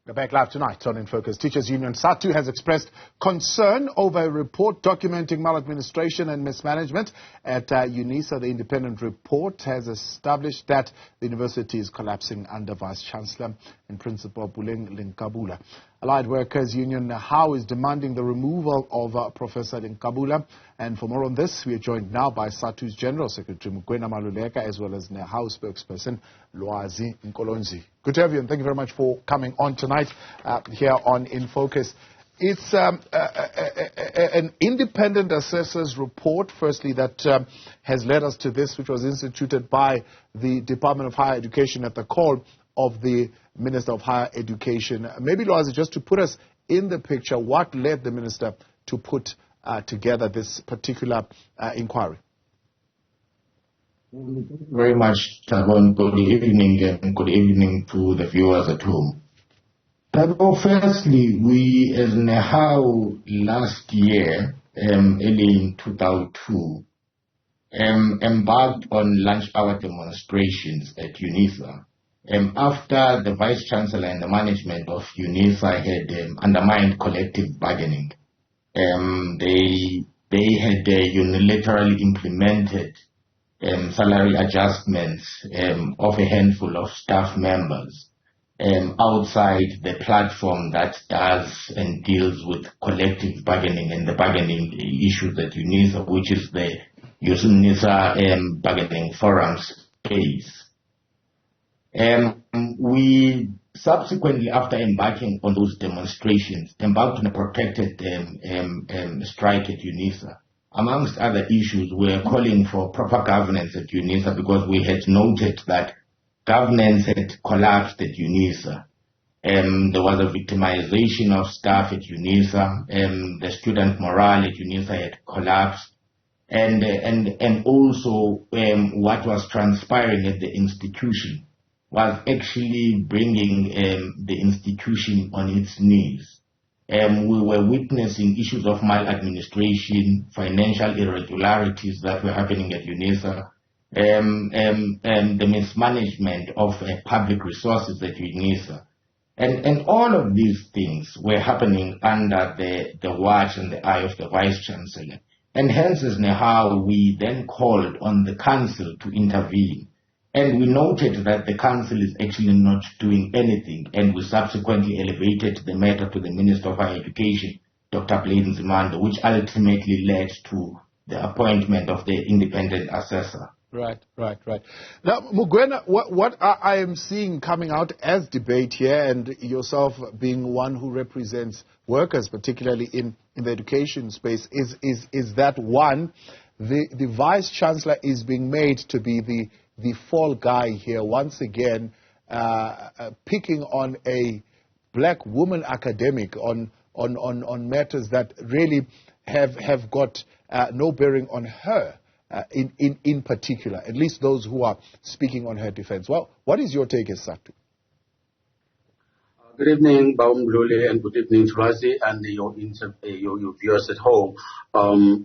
We're back live tonight on In Focus. Teachers Union Sadtu has expressed concern over a report documenting maladministration and mismanagement at Unisa. The independent report has established that the university is collapsing under Vice-Chancellor and Principal Puleng LenkaBula. Allied Workers Union Nehawu is demanding the removal of Professor LenkaBula. And for more on this, we are joined now by Sadtu's General Secretary Mugwena Maluleke, as well as Nehawu spokesperson Lwazi Nkolonzi. Good to have you, and thank you very much for coming on tonight here on In Focus. It's an independent assessor's report, firstly, that has led us to this, which was instituted by the Department of Higher Education at the call of the Minister of Higher Education. Maybe, Lwazi, just to put us in the picture, what led the Minister to put together this particular inquiry? Thank you very much, Tabon. Good evening, and good evening to the viewers at home. Firstly, we as Nehawu last year, early in 2002, embarked on lunch hour demonstrations at Unisa. After the Vice-Chancellor and the management of Unisa had undermined collective bargaining, they had unilaterally implemented salary adjustments of a handful of staff members outside the platform that does and deals with collective bargaining and the bargaining issues at Unisa, which is the Unisa bargaining forum space. We subsequently, after embarking on those demonstrations, embarked on a protected strike at Unisa. Amongst other issues, we were calling for proper governance at Unisa because we had noted that governance had collapsed at Unisa. There was a victimization of staff at Unisa. The student morale at Unisa had collapsed. And also what was transpiring at the institution was actually bringing the institution on its knees. We were witnessing issues of maladministration, financial irregularities that were happening at Unisa, and the mismanagement of public resources at Unisa. And all of these things were happening under the watch and the eye of the Vice-Chancellor. And hence, as Nehawu, we then called on the Council to intervene. And we noted that the Council is actually not doing anything, and we subsequently elevated the matter to the Minister of Higher Education, Dr. Nzimande, which ultimately led to the appointment of the independent assessor. Right. Now, Mugwena, what I am seeing coming out as debate here, and yourself being one who represents workers, particularly in the education space, is that one, the Vice-Chancellor is being made to be the fall guy here, once again, picking on a black woman academic on matters that really have got no bearing on her in particular, at least those who are speaking on her defense. Well, what is your take as Sadtu? Good evening, Maluleke, and good evening, Lwazi, and your viewers at home.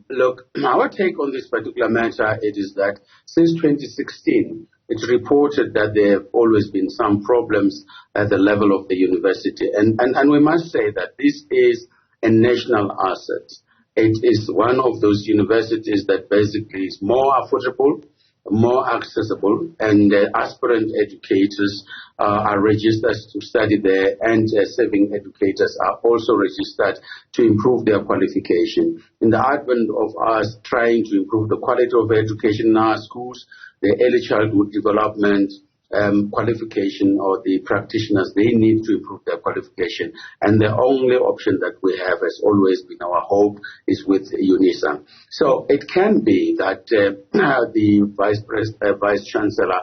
Look, our take on this particular matter, it is that since 2016, it's reported that there have always been some problems at the level of the university. And we must say that this is a national asset. It is one of those universities that basically is more affordable, more accessible, and aspirant educators are registered to study there, and serving educators are also registered to improve their qualification. In the advent of us trying to improve the quality of education in our schools, the early childhood development qualification, or the practitioners, they need to improve their qualification. And the only option that we have has always been our hope is with Unisa. So it can be that the Vice-Chancellor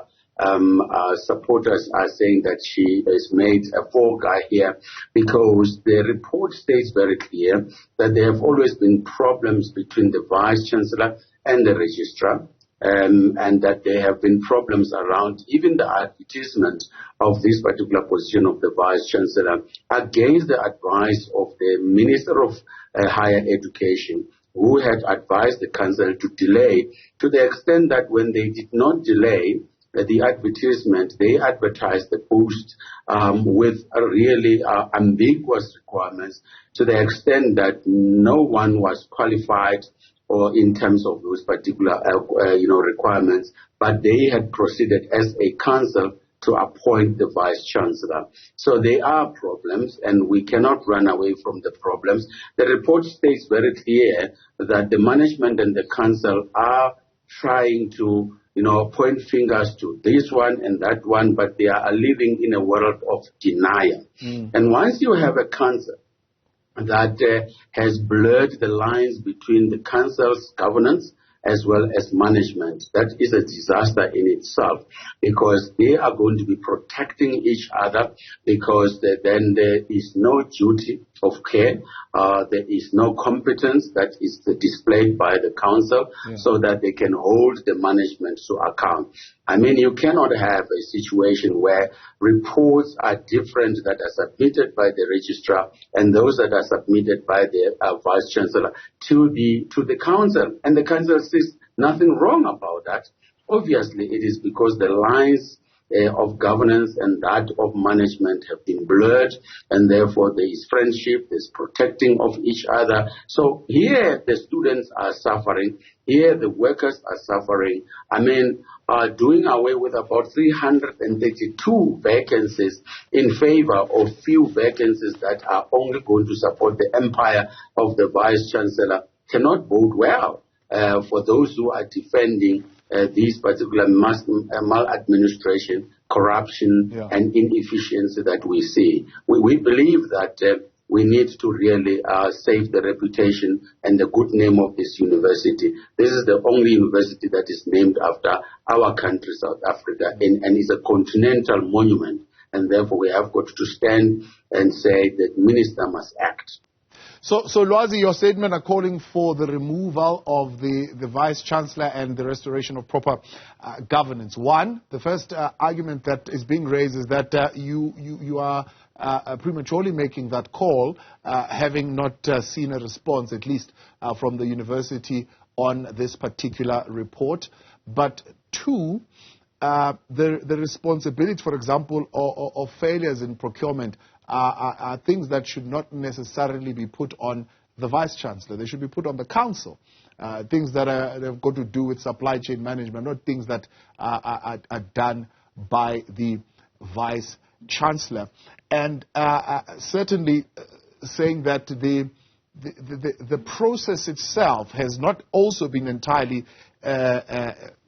supporters are saying that she is made a fall guy here, because the report states very clear that there have always been problems between the Vice-Chancellor and the registrar. And that there have been problems around even the advertisement of this particular position of the Vice-Chancellor against the advice of the Minister of Higher Education, who had advised the Council to delay, to the extent that when they did not delay, the advertisement, they advertised the post with really ambiguous requirements to the extent that no one was qualified or in terms of those particular requirements, but they had proceeded as a council to appoint the vice-chancellor. So there are problems, and we cannot run away from the problems. The report states very clear that the management and the council are trying to point fingers to this one and that one, but they are living in a world of denial. And once you have a council that has blurred the lines between the council's governance as well as management, that is a disaster in itself, because they are going to be protecting each other, because then there is no duty of care, there is no competence that is displayed by the council, so that they can hold the management to account. I mean, you cannot have a situation where reports are different that are submitted by the registrar and those that are submitted by the vice-chancellor to the council, and the council says nothing wrong about that. Obviously, it is because the lines of governance and that of management have been blurred, and therefore there is friendship, there's protecting of each other. So here the students are suffering, here the workers are suffering. I mean, doing away with about 332 vacancies in favor of few vacancies that are only going to support the empire of the vice-chancellor cannot bode well for those who are defending these particular maladministration, corruption, and inefficiency that we see. We believe that we need to really save the reputation and the good name of this university. This is the only university that is named after our country, South Africa, and is a continental monument. And therefore, we have got to stand and say that the minister must act. So Lwazi, your statement are calling for the removal of the vice-chancellor and the restoration of proper governance. One, the first argument that is being raised is that you are prematurely making that call, having not seen a response, at least from the university, on this particular report. But two, the responsibility, for example, of failures in procurement are things that should not necessarily be put on the vice-chancellor. They should be put on the council. Things that have got to do with supply chain management, not things that are done by the vice-chancellor. And certainly saying that the process itself has not also been entirely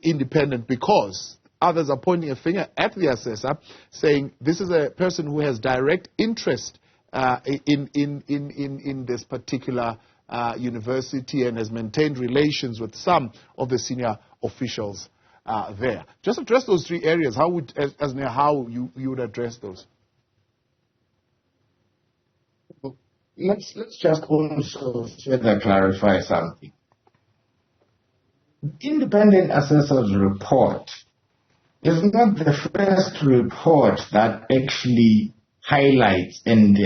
independent, because others are pointing a finger at the assessor, saying this is a person who has direct interest in this particular university and has maintained relations with some of the senior officials there. Just address those three areas. How would, as Nehawu, you would address those? Let's just also further clarify something. Independent assessor's report is not the first report that actually highlights and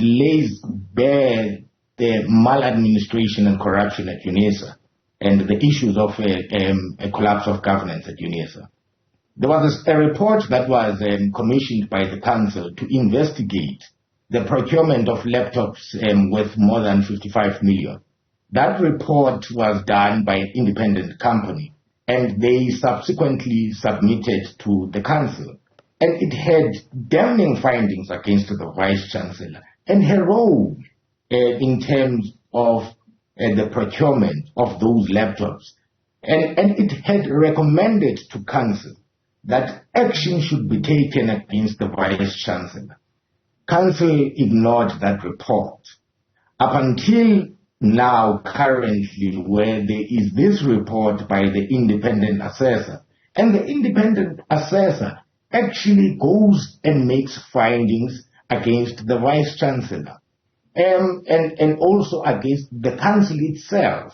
lays bare the maladministration and corruption at Unisa and the issues of a collapse of governance at Unisa. There was a report that was commissioned by the council to investigate the procurement of laptops worth more than 55 million. That report was done by an independent company, and they subsequently submitted to the council. And it had damning findings against the vice-chancellor and her role in terms of the procurement of those laptops. And it had recommended to council that action should be taken against the vice-chancellor. Council ignored that report. Up until now, currently, where there is this report by the independent assessor, and the independent assessor actually goes and makes findings against the vice-chancellor, and also against the council itself,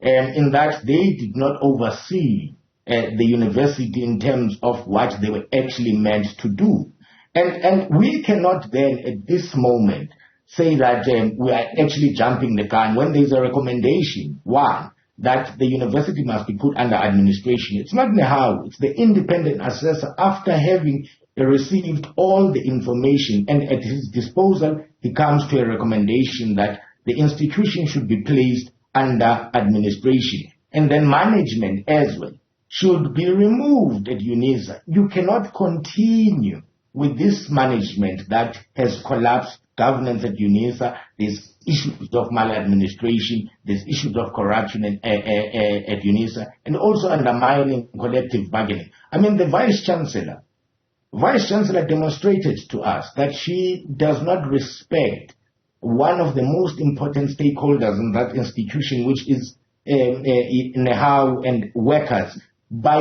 in that they did not oversee the university in terms of what they were actually meant to do. And we cannot then, at this moment, say that we are actually jumping the gun when there's a recommendation, one, that the university must be put under administration. It's not Nehawu, it's the independent assessor. After having received all the information and at his disposal, he comes to a recommendation that the institution should be placed under administration. And then management as well should be removed at Unisa. You cannot continue with this management that has collapsed governance at Unisa. There's issues of maladministration, there's issues of corruption at Unisa, and also undermining collective bargaining. I mean, the vice-chancellor demonstrated to us that she does not respect one of the most important stakeholders in that institution, which is Nehawu and workers, by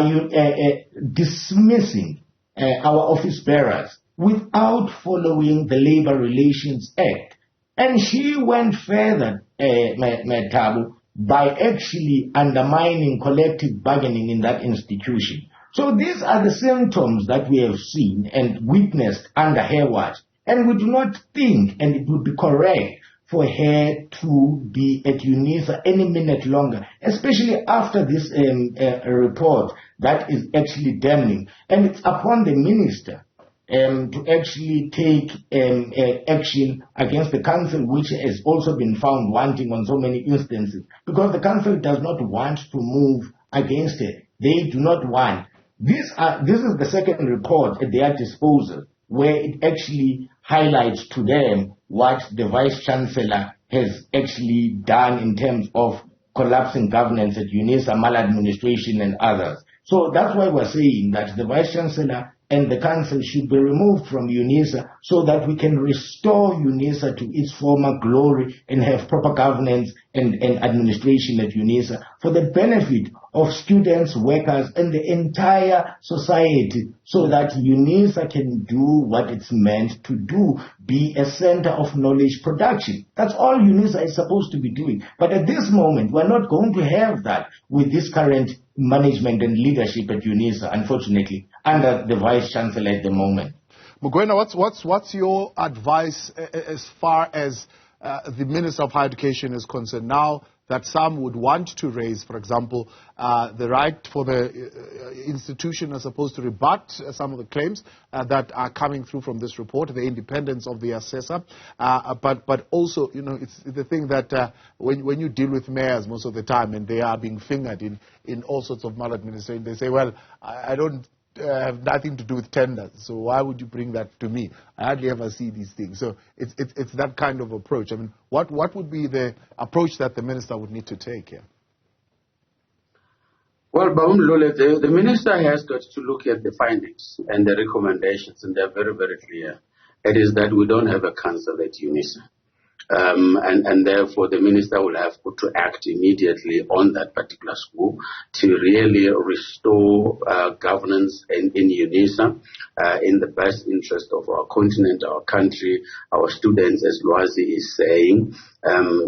dismissing our office bearers without following the Labor Relations Act. And she went further, Tabu, by actually undermining collective bargaining in that institution. So these are the symptoms that we have seen and witnessed under her watch. And we do not think, and it would be correct, for her to be at Unisa any minute longer, especially after this report that is actually damning. And it's upon the minister to actually take action against the council, which has also been found wanting on so many instances, because the council does not want to move against it. They do not want. This is the second report at their disposal, where it actually highlights to them what the vice-chancellor has actually done in terms of collapsing governance at Unisa, maladministration and others. So that's why we're saying that the vice-chancellor and the council should be removed from Unisa so that we can restore Unisa to its former glory and have proper governance and administration at Unisa for the benefit of students, workers, and the entire society, so that Unisa can do what it's meant to do, be a center of knowledge production. That's all Unisa is supposed to be doing. But at this moment, we're not going to have that with this current management and leadership at Unisa, unfortunately, under the vice-chancellor at the moment. Mugwena, what's your advice as far as the Minister of Higher Education is concerned now that some would want to raise, for example, the right for the institution as opposed to rebut some of the claims that are coming through from this report, the independence of the assessor, but also, you know, it's the thing that when you deal with mayors most of the time and they are being fingered in all sorts of maladministration, they say, well, I don't have nothing to do with tenders, so why would you bring that to me? I hardly ever see these things. So it's that kind of approach. I mean, what would be the approach that the minister would need to take here? Well, Lule, the minister has got to look at the findings and the recommendations, and they're very, very clear. It is that we don't have a council at Unisa. And therefore the minister will have to act immediately on that particular school to really restore governance in Unisa in the best interest of our continent, our country, our students, as Lwazi is saying.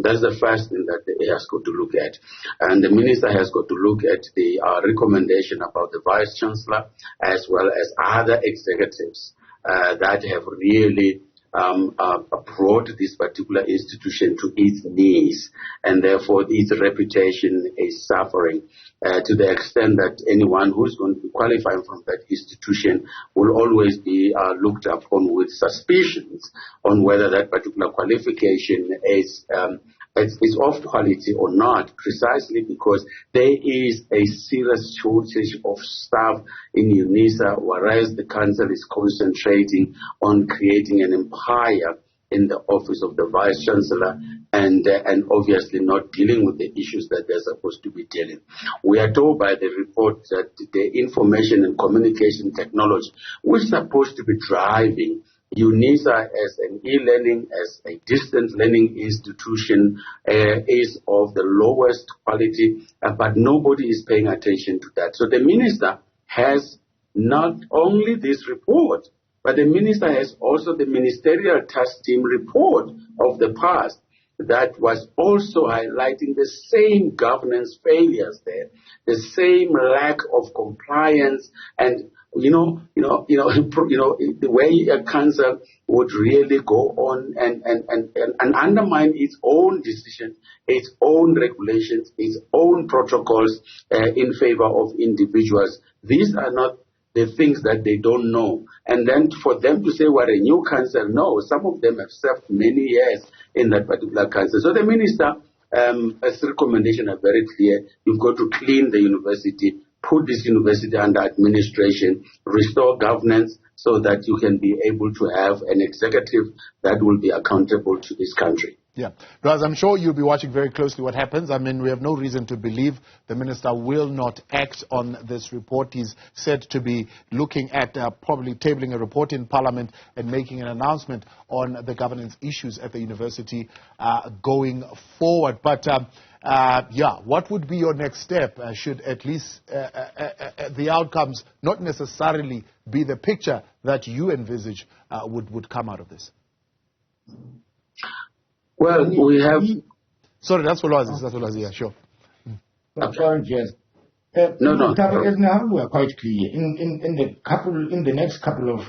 That's the first thing that he has got to look at. And the minister has got to look at the recommendation about the vice-chancellor as well as other executives that have really brought this particular institution to its knees, and therefore its reputation is suffering to the extent that anyone who's going to be qualifying from that institution will always be looked upon with suspicions on whether that particular qualification is of quality or not, precisely because there is a serious shortage of staff in Unisa, whereas the council is concentrating on creating an empire in the office of the vice-chancellor and obviously not dealing with the issues that they're supposed to be dealing. We are told by the report that the information and communication technology, which is supposed to be driving Unisa as an e-learning, as a distance learning institution, is of the lowest quality, but nobody is paying attention to that. So the minister has not only this report, but the minister has also the Ministerial Task Team report of the past that was also highlighting the same governance failures there, the same lack of compliance and the way a council would really go on and undermine its own decision, its own regulations, its own protocols in favor of individuals. These are not the things that they don't know. And then for them to say we're a new council, no, some of them have served many years in that particular council. So the minister, his recommendation are very clear. You've got to clean the university, put this university under administration, restore governance so that you can be able to have an executive that will be accountable to this country. Yeah. Lwazi, I'm sure you'll be watching very closely what happens. I mean, we have no reason to believe the minister will not act on this report. He's said to be looking at probably tabling a report in Parliament and making an announcement on the governance issues at the university going forward. But, what would be your next step? Should at least the outcomes not necessarily be the picture that you envisage would come out of this? Well, we have... Sorry, that's for Lwazi. That's for Lwazi, yeah, sure. Sorry, yes. No. We are quite clear. In the next couple of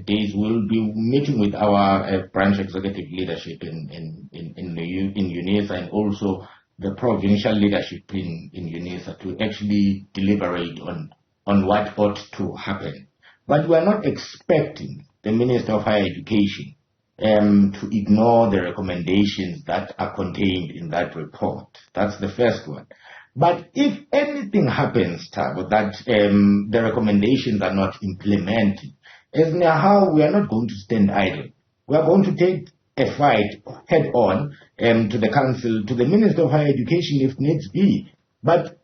days, we'll be meeting with our branch executive leadership in Unisa and also the provincial leadership in Unisa to actually deliberate on what ought to happen. But we are not expecting the Minister of Higher Education to ignore the recommendations that are contained in that report. That's the first one. But if anything happens, Thabo, that the recommendations are not implemented, as Nehawu, we are not going to stand idle. We are going to take a fight head on to the council, to the Minister of Higher Education if needs be. But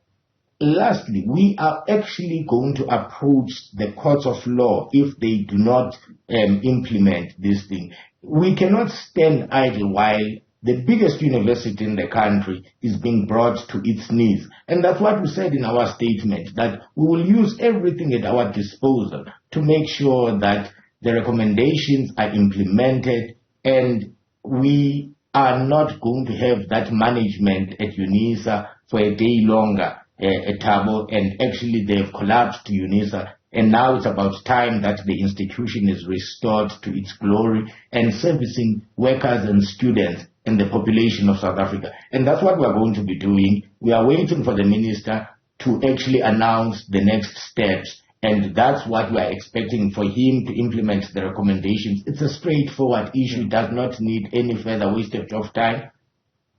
lastly, we are actually going to approach the courts of law if they do not implement this thing. We cannot stand idle while the biggest university in the country is being brought to its knees. And that's what we said in our statement, that we will use everything at our disposal to make sure that the recommendations are implemented, and we are not going to have that management at Unisa for a day longer, Thabo, and actually they've collapsed to Unisa. And now it's about time that the institution is restored to its glory and servicing workers and students and the population of South Africa. And that's what we're going to be doing. We are waiting for the minister to actually announce the next steps. And that's what we are expecting for him to implement the recommendations. It's a straightforward issue, does not need any further wastage of time.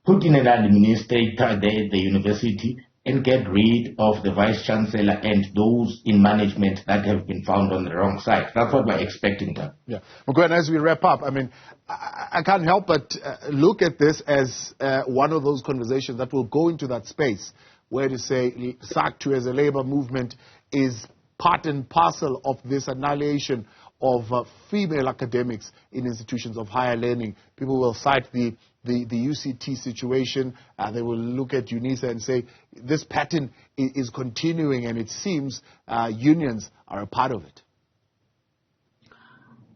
Put in an administrator there at the university and get rid of the vice-chancellor and those in management that have been found on the wrong side. That's what we're expecting to. Yeah. Mugwena, as we wrap up, I mean, I can't help but look at this as one of those conversations that will go into that space where to say Sadtu as a labor movement is part and parcel of this annihilation of female academics in institutions of higher learning. People will cite the UCT situation. They will look at Unisa and say this pattern is continuing, and it seems unions are a part of it.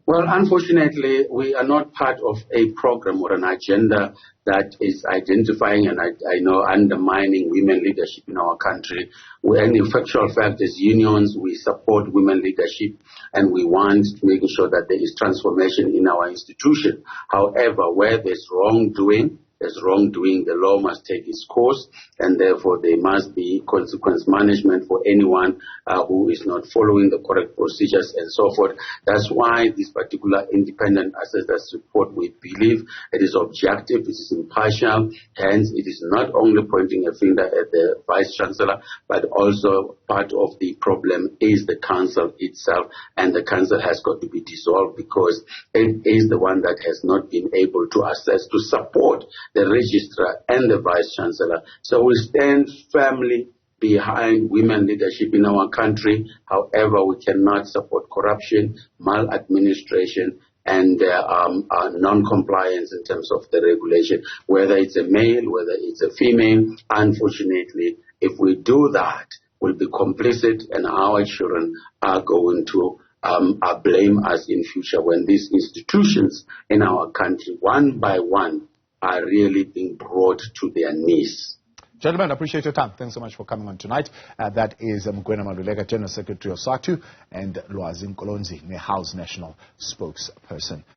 Well, unfortunately, we are not part of a program or an agenda that is identifying and I know undermining women leadership in our country. And in factual fact, as unions, we support women leadership and we want to make sure that there is transformation in our institution. However, where there's wrongdoing, the law must take its course, and therefore there must be consequence management for anyone who is not following the correct procedures and so forth. That's why this particular independent assessors report, we believe it is objective, it is impartial, hence it is not only pointing a finger at the vice-chancellor, but also part of the problem is the council itself, and the council has got to be dissolved because it is the one that has not been able to assess, to support the registrar and the vice-chancellor. So we stand firmly behind women leadership in our country. However, we cannot support corruption, maladministration, and non-compliance in terms of the regulation, whether it's a male, whether it's a female. Unfortunately, if we do that, we'll be complicit, and our children are going to blame us in future when these institutions in our country, one by one, are really being brought to their knees. Gentlemen, I appreciate your time. Thanks so much for coming on tonight. That is Mugwena Maluleke, General Secretary of Sadtu, and Lwazi Nkolonzi, Nehawu's national spokesperson.